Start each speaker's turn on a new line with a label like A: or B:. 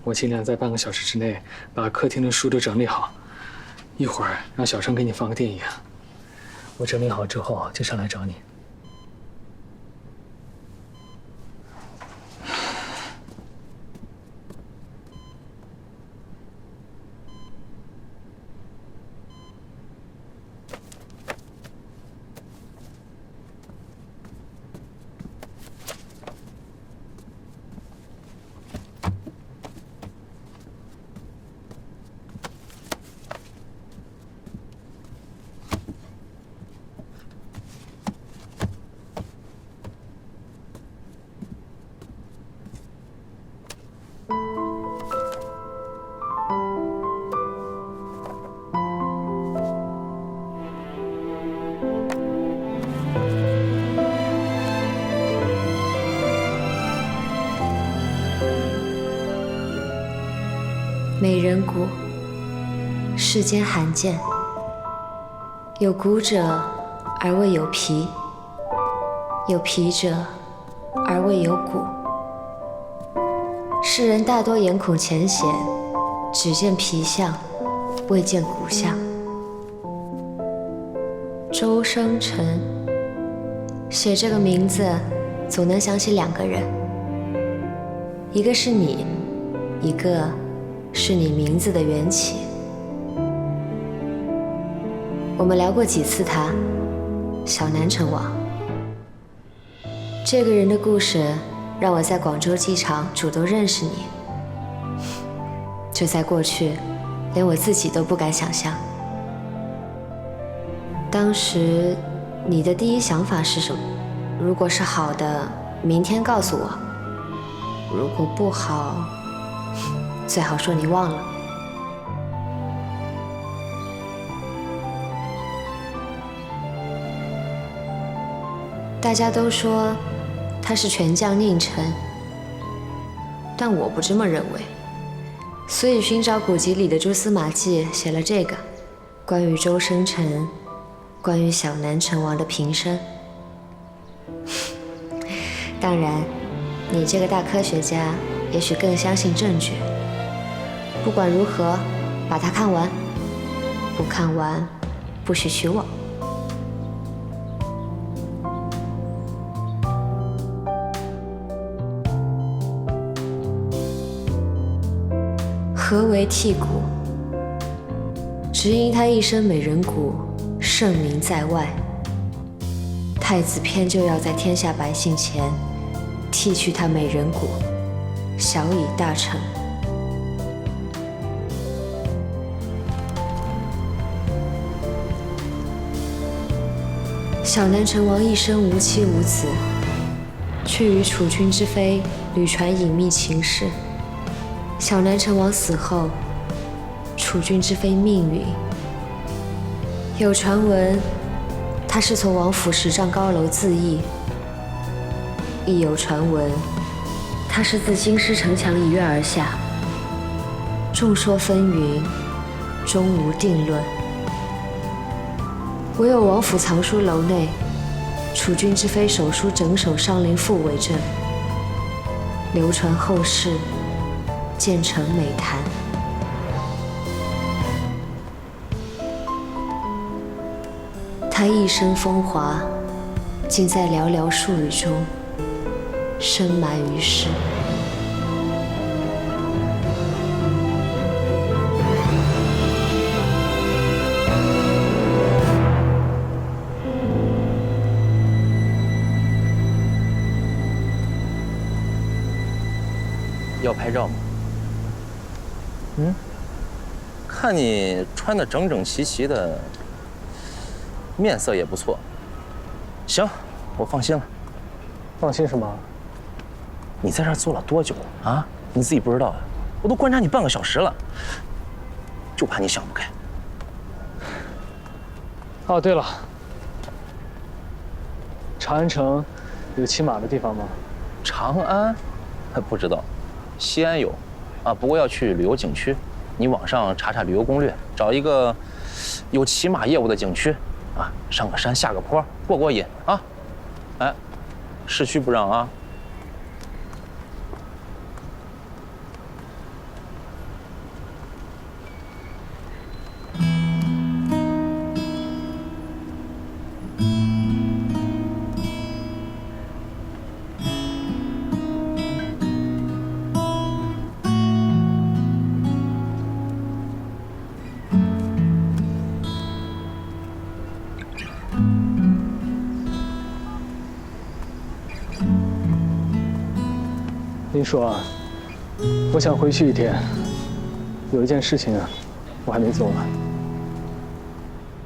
A: 我尽量在半个小时之内把客厅的书都整理好，一会儿让小生给你放个电影。我整理好之后就上来找你。
B: 美人骨，世间罕见。有骨者而未有皮，有皮者而未有骨。世人大多眼孔浅显，只见皮相，未见骨相。周生辰，写这个名字总能想起两个人，一个是你，一个是你名字的缘起。我们聊过几次他，小南城王。这个人的故事让我在广州机场主动认识你，这在过去连我自己都不敢想象。当时你的第一想法是什么？如果是好的，明天告诉我；如果不好，最好说你忘了。大家都说他是权将宁臣，但我不这么认为。所以寻找古籍里的蛛丝马迹，写了这个关于周生辰，关于小南城王的平生。当然，你这个大科学家也许更相信证据。不管如何，把它看完，不看完不许娶我。何为剔骨？只因他一身美人骨，盛名在外。太子偏就要在天下百姓前剃去他美人骨，小以大成。小南城王一生无妻无子，却与储君之妃屡传隐秘情事。小南城王死后，储君之妃命运。有传闻，他是从王府10丈高楼自缢；亦有传闻，他是自京师城墙一跃而下。众说纷纭，终无定论。唯有王府藏书楼内，储君之妃手书整首上林赋为证，流传后世，渐成美谈。他一生风华，竟在寥寥数语中深埋于世。
C: 要拍照吗？看你穿的整整齐齐的，面色也不错。行，我放心了。
A: 放心什么？
C: 你在这儿坐了多久了啊？你自己不知道啊？我都观察你半个小时了，就怕你想不开。
A: 哦，对了，长安城有骑马的地方吗？
C: 长安？不知道，西安有，啊，不过要去旅游景区。你网上查查旅游攻略，找一个有骑马业务的景区，啊，上个山下个坡，过过瘾啊。哎，市区不让啊。
A: 林叔啊，我想回去一天，有一件事情啊，我还没做完。